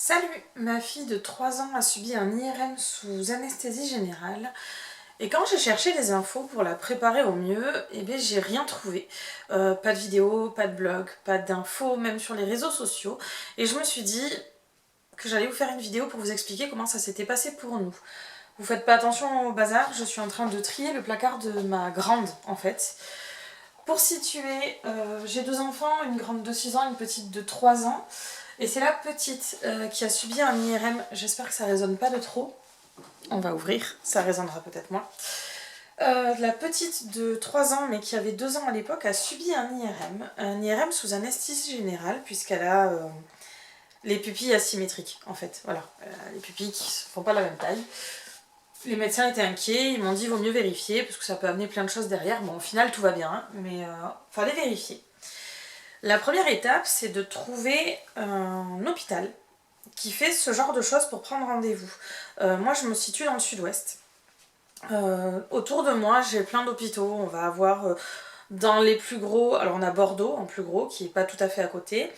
Salut! Ma fille de 3 ans a subi un IRM sous anesthésie générale. Et quand j'ai cherché des infos pour la préparer au mieux, eh bien j'ai rien trouvé. Pas de vidéo, pas de blog, pas d'infos, même sur les réseaux sociaux. Et je me suis dit que j'allais vous faire une vidéo pour vous expliquer comment ça s'était passé pour nous. Vous faites pas attention au bazar, je suis en train de trier le placard de ma grande en fait. Pour situer, j'ai 2 enfants, une grande de 6 ans, une petite de 3 ans. Et c'est la petite qui a subi un IRM. J'espère que ça résonne pas de trop. On va ouvrir, ça résonnera peut-être moins. La petite de 3 ans, mais qui avait 2 ans à l'époque, a subi un IRM. Un IRM sous anesthésie générale, puisqu'elle a les pupilles asymétriques, en fait. Voilà, les pupilles qui ne font pas la même taille. Les médecins étaient inquiets, ils m'ont dit vaut mieux vérifier, parce que ça peut amener plein de choses derrière. Bon, au final, tout va bien, hein, mais fallait vérifier. La première étape, c'est de trouver un hôpital qui fait ce genre de choses pour prendre rendez-vous. Moi, je me situe dans le sud-ouest. Autour de moi, j'ai plein d'hôpitaux. On va avoir dans les plus gros, alors on a Bordeaux en plus gros, qui est pas tout à fait à côté.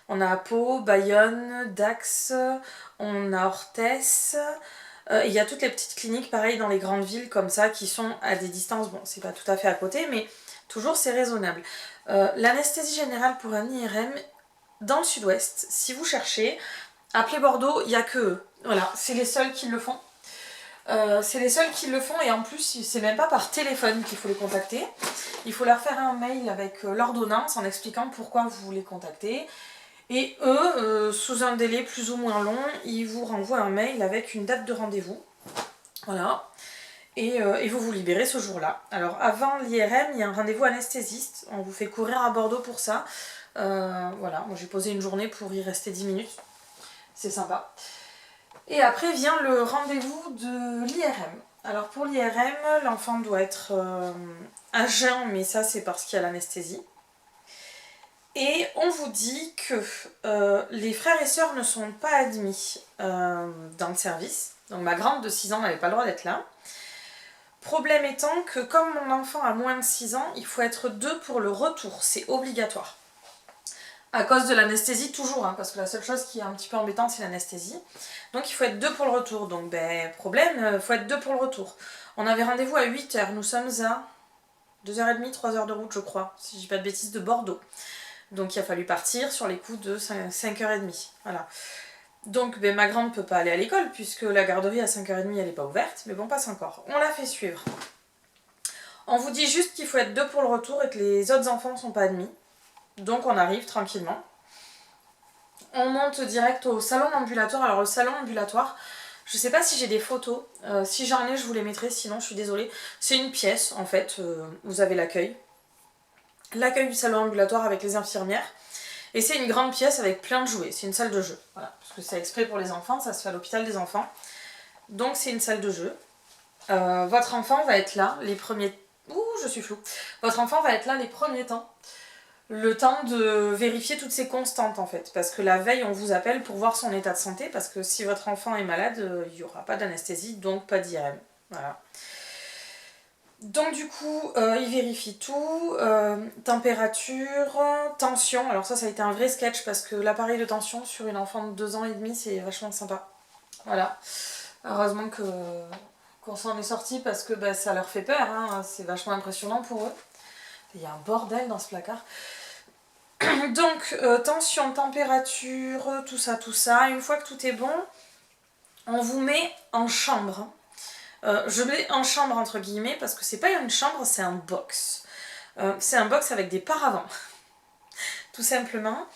On a Pau, Bayonne, Dax, on a Orthès. Il y a toutes les petites cliniques, pareil, dans les grandes villes comme ça, qui sont à des distances, bon, c'est pas tout à fait à côté, mais toujours c'est raisonnable. L'anesthésie générale pour un IRM, dans le sud-ouest, si vous cherchez, appelez Bordeaux, il n'y a que eux. Voilà, c'est les seuls qui le font. Et en plus, c'est même pas par téléphone qu'il faut les contacter. Il faut leur faire un mail avec l'ordonnance en expliquant pourquoi vous les contactez. Et eux, sous un délai plus ou moins long, ils vous renvoient un mail avec une date de rendez-vous. Voilà. Et vous vous libérez ce jour-là. Alors avant l'IRM, il y a un rendez-vous anesthésiste. On vous fait courir à Bordeaux pour ça. Voilà, moi j'ai posé une journée pour y rester 10 minutes. C'est sympa. Et après vient le rendez-vous de l'IRM. Alors pour l'IRM, l'enfant doit être à jeun, mais ça c'est parce qu'il y a l'anesthésie. Et on vous dit que les frères et sœurs ne sont pas admis dans le service. Donc ma grande de 6 ans n'avait pas le droit d'être là. Problème étant que comme mon enfant a moins de 6 ans, il faut être 2 pour le retour. C'est obligatoire. À cause de l'anesthésie toujours, hein, parce que la seule chose qui est un petit peu embêtante, c'est l'anesthésie. Donc il faut être 2 pour le retour. Donc problème, il faut être 2 pour le retour. On avait rendez-vous à 8h, nous sommes à 2h30, 3h de route je crois, si je dis pas de bêtises, de Bordeaux. Donc il a fallu partir sur les coups de 5h30. Voilà. Donc ma grande ne peut pas aller à l'école, puisque la garderie à 5h30 elle n'est pas ouverte, mais bon, passe encore. On la fait suivre. On vous dit juste qu'il faut être 2 pour le retour et que les autres enfants ne sont pas admis. Donc on arrive tranquillement. On monte direct au salon ambulatoire. Alors le salon ambulatoire, je sais pas si j'ai des photos. Si j'en ai, je vous les mettrai, sinon je suis désolée. C'est une pièce en fait, vous avez l'accueil. L'accueil du salon ambulatoire avec les infirmières. Et c'est une grande pièce avec plein de jouets. C'est une salle de jeu. Voilà, parce que c'est exprès pour les enfants, ça se fait à l'hôpital des enfants. Donc c'est une salle de jeu. Votre enfant va être là les premiers... Ouh, je suis floue. Votre enfant va être là les premiers temps. Le temps de vérifier toutes ses constantes en fait. Parce que la veille, on vous appelle pour voir son état de santé. Parce que si votre enfant est malade, il n'y aura pas d'anesthésie, donc pas d'IRM. Voilà. Donc du coup, il vérifie tout, température, tension. Alors ça a été un vrai sketch parce que l'appareil de tension sur une enfant de 2 ans et demi, c'est vachement sympa. Voilà. Heureusement qu'on s'en est sorti parce que ça leur fait peur, hein. C'est vachement impressionnant pour eux. Il y a un bordel dans ce placard. Donc, tension, température, tout ça. Une fois que tout est bon, on vous met en chambre. Je mets en chambre entre guillemets parce que c'est pas une chambre, c'est un box. C'est un box avec des paravents, tout simplement.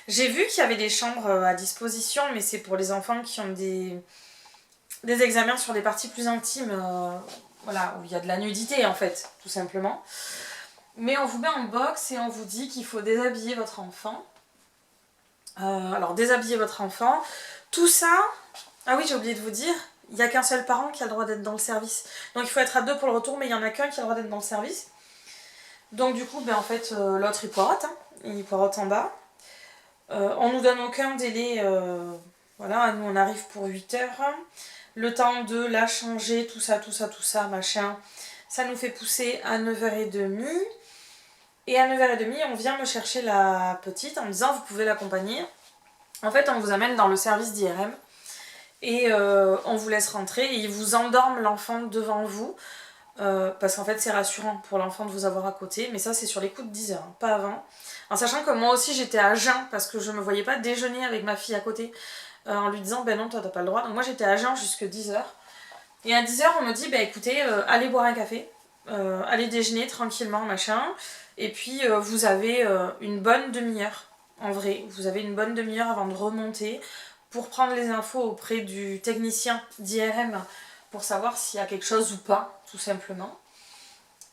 J'ai vu qu'il y avait des chambres à disposition, mais c'est pour les enfants qui ont des examens sur des parties plus intimes, voilà, où il y a de la nudité en fait, tout simplement. Mais on vous met en box et on vous dit qu'il faut déshabiller votre enfant. Alors déshabiller votre enfant, tout ça... Ah oui, j'ai oublié de vous dire, il n'y a qu'un seul parent qui a le droit d'être dans le service. Donc il faut être à 2 pour le retour, mais il n'y en a qu'un qui a le droit d'être dans le service. Donc du coup, en fait, l'autre il poirote, hein. Il poirote en bas. On nous donne aucun délai, voilà, nous on arrive pour 8h. Le temps de la changer, tout ça, machin, ça nous fait pousser à 9h30. Et à 9h30, on vient me chercher la petite en me disant vous pouvez l'accompagner. En fait, on vous amène dans le service d'IRM et on vous laisse rentrer et ils vous endorment l'enfant devant vous. Parce qu'en fait c'est rassurant pour l'enfant de vous avoir à côté, mais ça c'est sur les coups de 10 heures, hein, pas avant. En sachant que moi aussi j'étais à jeun parce que je me voyais pas déjeuner avec ma fille à côté en lui disant ben non toi t'as pas le droit, donc moi j'étais à jeun jusque 10 heures. Et à 10 heures on me dit ben écoutez allez boire un café, allez déjeuner tranquillement machin, et puis vous avez une bonne demi-heure, en vrai, vous avez une bonne demi-heure avant de remonter pour prendre les infos auprès du technicien d'IRM pour savoir s'il y a quelque chose ou pas, tout simplement.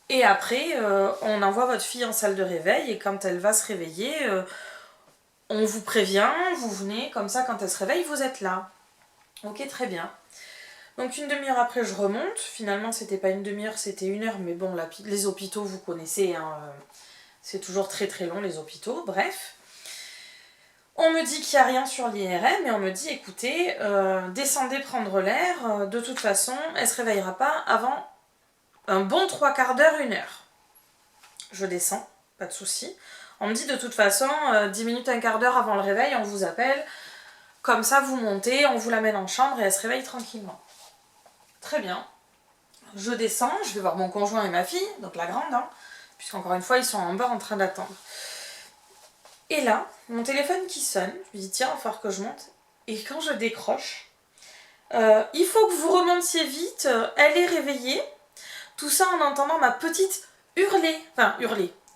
Et après, on envoie votre fille en salle de réveil et quand elle va se réveiller, on vous prévient, vous venez, comme ça quand elle se réveille, vous êtes là. Ok, très bien. Donc une demi-heure après, je remonte. Finalement, c'était pas une demi-heure, c'était 1 heure, mais bon, les hôpitaux, vous connaissez, hein, c'est toujours très très long les hôpitaux, bref. On me dit qu'il n'y a rien sur l'IRM et on me dit écoutez, descendez prendre l'air, de toute façon, elle ne se réveillera pas avant un bon 3/4 d'heure, 1 heure. Je descends, pas de souci. On me dit de toute façon, 10 minutes, un quart d'heure avant le réveil, on vous appelle. Comme ça, vous montez, on vous l'amène en chambre et elle se réveille tranquillement. Très bien. Je descends, je vais voir mon conjoint et ma fille, donc la grande, hein, puisqu'encore une fois, ils sont en bas en train d'attendre. Et là, mon téléphone qui sonne, je me dis tiens, il va falloir que je monte. Et quand je décroche, il faut que vous remontiez vite, elle est réveillée. Tout ça en entendant ma petite hurler,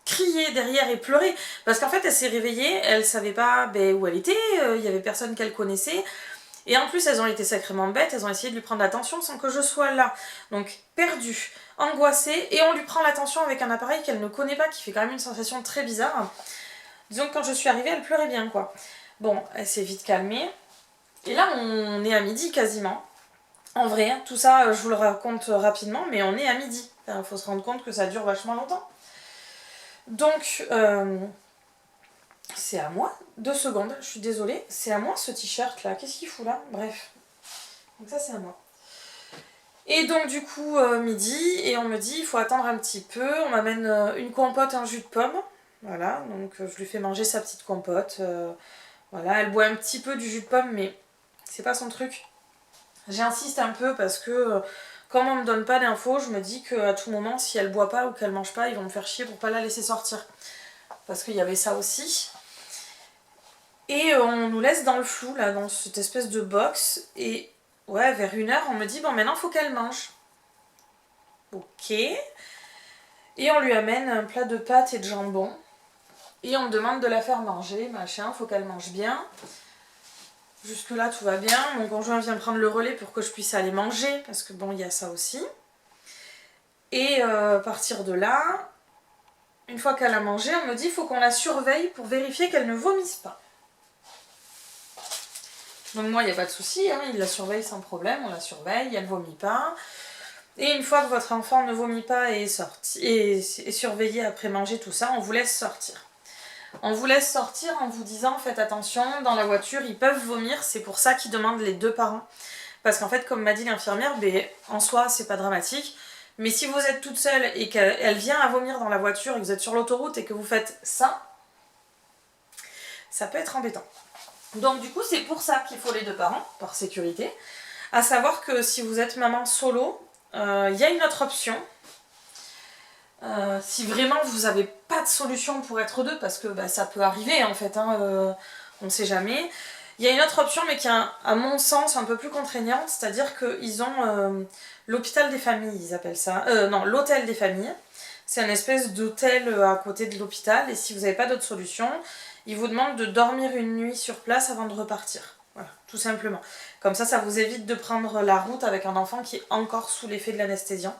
crier derrière et pleurer. Parce qu'en fait, elle s'est réveillée, elle savait pas où elle était, il y avait personne qu'elle connaissait. Et en plus, elles ont été sacrément bêtes, elles ont essayé de lui prendre l'attention sans que je sois là. Donc, perdue, angoissée, et on lui prend l'attention avec un appareil qu'elle ne connaît pas, qui fait quand même une sensation très bizarre. Disons que quand je suis arrivée, elle pleurait bien, quoi. Bon, elle s'est vite calmée. Et là, on est à midi quasiment. En vrai, tout ça, je vous le raconte rapidement, mais on est à midi. Il faut se rendre compte que ça dure vachement longtemps. Donc, c'est à moi. 2 secondes, je suis désolée. C'est à moi ce t-shirt là. Qu'est-ce qu'il fout là? Bref. Donc ça, c'est à moi. Et donc du coup, midi, et on me dit, il faut attendre un petit peu. On m'amène une compote, un jus de pomme. Voilà, donc je lui fais manger sa petite compote. Voilà, elle boit un petit peu du jus de pomme, mais c'est pas son truc. J'insiste un peu parce que comme on me donne pas d'infos, je me dis qu'à tout moment, si elle boit pas ou qu'elle mange pas, ils vont me faire chier pour pas la laisser sortir. Parce qu'il y avait ça aussi. Et on nous laisse dans le flou, là, dans cette espèce de box. Et ouais, vers 1 heure, on me dit, bon, maintenant, faut qu'elle mange. Ok. Et on lui amène un plat de pâtes et de jambon. Et on me demande de la faire manger, machin, faut qu'elle mange bien. Jusque là tout va bien, mon conjoint vient prendre le relais pour que je puisse aller manger, parce que bon il y a ça aussi. Et à partir de là, une fois qu'elle a mangé, on me dit qu'il faut qu'on la surveille pour vérifier qu'elle ne vomisse pas. Donc moi il n'y a pas de souci, hein, il la surveille sans problème, on la surveille, elle ne vomit pas. Et une fois que votre enfant ne vomit pas et est surveillé après manger tout ça, on vous laisse sortir. On vous laisse sortir en vous disant faites attention, dans la voiture ils peuvent vomir, c'est pour ça qu'ils demandent les 2 parents. Parce qu'en fait comme m'a dit l'infirmière, en soi c'est pas dramatique, mais si vous êtes toute seule et qu'elle vient à vomir dans la voiture et que vous êtes sur l'autoroute et que vous faites ça, ça peut être embêtant. Donc du coup c'est pour ça qu'il faut les 2 parents, par sécurité. À savoir que si vous êtes maman solo, y a une autre option. Si vraiment vous n'avez pas de solution pour être 2, parce que ça peut arriver en fait, hein, on ne sait jamais. Il y a une autre option mais qui est à mon sens un peu plus contraignante, c'est-à-dire qu'ils ont l'hôpital des familles, ils appellent ça. Non, l'hôtel des familles. C'est une espèce d'hôtel à côté de l'hôpital et si vous n'avez pas d'autre solution, ils vous demandent de dormir une nuit sur place avant de repartir. Voilà, tout simplement. Comme ça vous évite de prendre la route avec un enfant qui est encore sous l'effet de l'anesthésiant.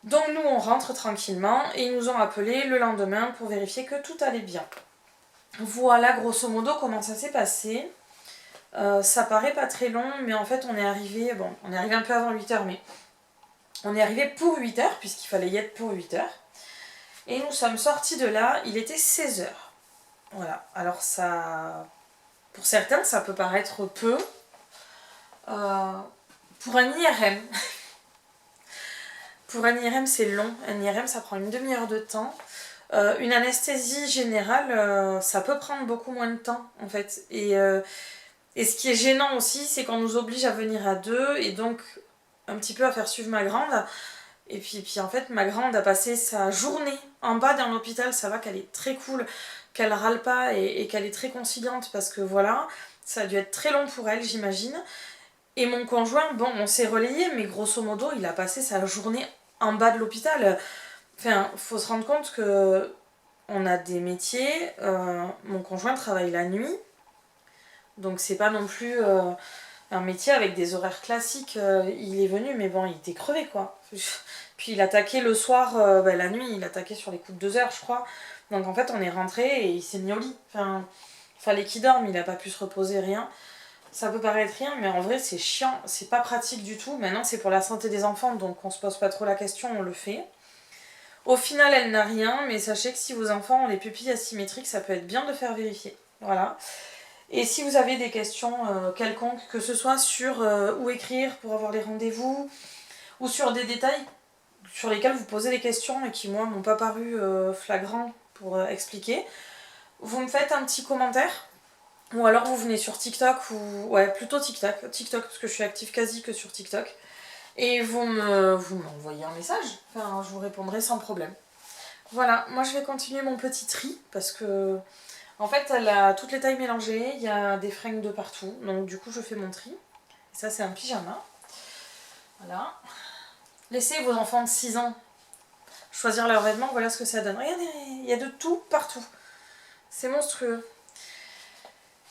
Donc nous on rentre tranquillement et ils nous ont appelé le lendemain pour vérifier que tout allait bien. Voilà grosso modo comment ça s'est passé. Ça paraît pas très long mais en fait on est arrivé un peu avant 8h mais on est arrivé pour 8h puisqu'il fallait y être pour 8h. Et nous sommes sortis de là, il était 16h. Voilà, alors ça, pour certains ça peut paraître peu. Pour un IRM, pour un IRM c'est long, un IRM ça prend une demi-heure de temps. Une anesthésie générale, ça peut prendre beaucoup moins de temps en fait. Et ce qui est gênant aussi, c'est qu'on nous oblige à venir à deux et donc un petit peu à faire suivre ma grande. Et puis en fait, ma grande a passé sa journée en bas d'un hôpital. Ça va qu'elle est très cool, qu'elle râle pas et qu'elle est très conciliante parce que voilà, ça a dû être très long pour elle, j'imagine. Et mon conjoint, bon, on s'est relayé, mais grosso modo, il a passé sa journée en bas de l'hôpital. Enfin, faut se rendre compte que on a des métiers. Mon conjoint travaille la nuit, donc c'est pas non plus un métier avec des horaires classiques. Il est venu, mais bon, il était crevé quoi. Puis il attaquait le soir, la nuit, il attaquait sur les coups de 2 heures, je crois. Donc en fait, on est rentré et il s'est mis au lit. Enfin, fallait qu'il dorme, il a pas pu se reposer, rien. Ça peut paraître rien, mais en vrai, c'est chiant, c'est pas pratique du tout. Maintenant, c'est pour la santé des enfants, donc on se pose pas trop la question, on le fait. Au final, elle n'a rien, mais sachez que si vos enfants ont les pupilles asymétriques, ça peut être bien de faire vérifier. Voilà. Et si vous avez des questions quelconques, que ce soit sur où écrire pour avoir les rendez-vous, ou sur des détails sur lesquels vous posez des questions et qui, moi, m'ont pas paru flagrants pour expliquer, vous me faites un petit commentaire. Ou alors vous venez sur TikTok, ou ouais, plutôt TikTok, parce que je suis active quasi que sur TikTok. Et vous m'envoyez un message, enfin, je vous répondrai sans problème. Voilà, moi je vais continuer mon petit tri, parce que en fait elle a toutes les tailles mélangées, il y a des fringues de partout, donc du coup je fais mon tri. Et ça c'est un pyjama. Voilà. Laissez vos enfants de 6 ans choisir leurs vêtements, voilà ce que ça donne. Regardez, il y a de tout partout. C'est monstrueux.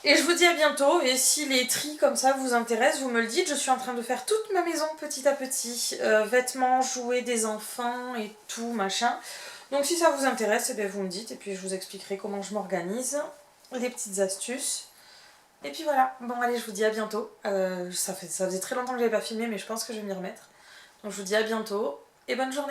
Et je vous dis à bientôt, et si les tris comme ça vous intéressent, vous me le dites, je suis en train de faire toute ma maison petit à petit, vêtements, jouets des enfants et tout, machin. Donc si ça vous intéresse, eh bien, vous me dites, et puis je vous expliquerai comment je m'organise, des petites astuces. Et puis voilà, bon allez, je vous dis à bientôt. Ça faisait très longtemps que je n'avais pas filmé, mais je pense que je vais m'y remettre. Donc je vous dis à bientôt, et bonne journée.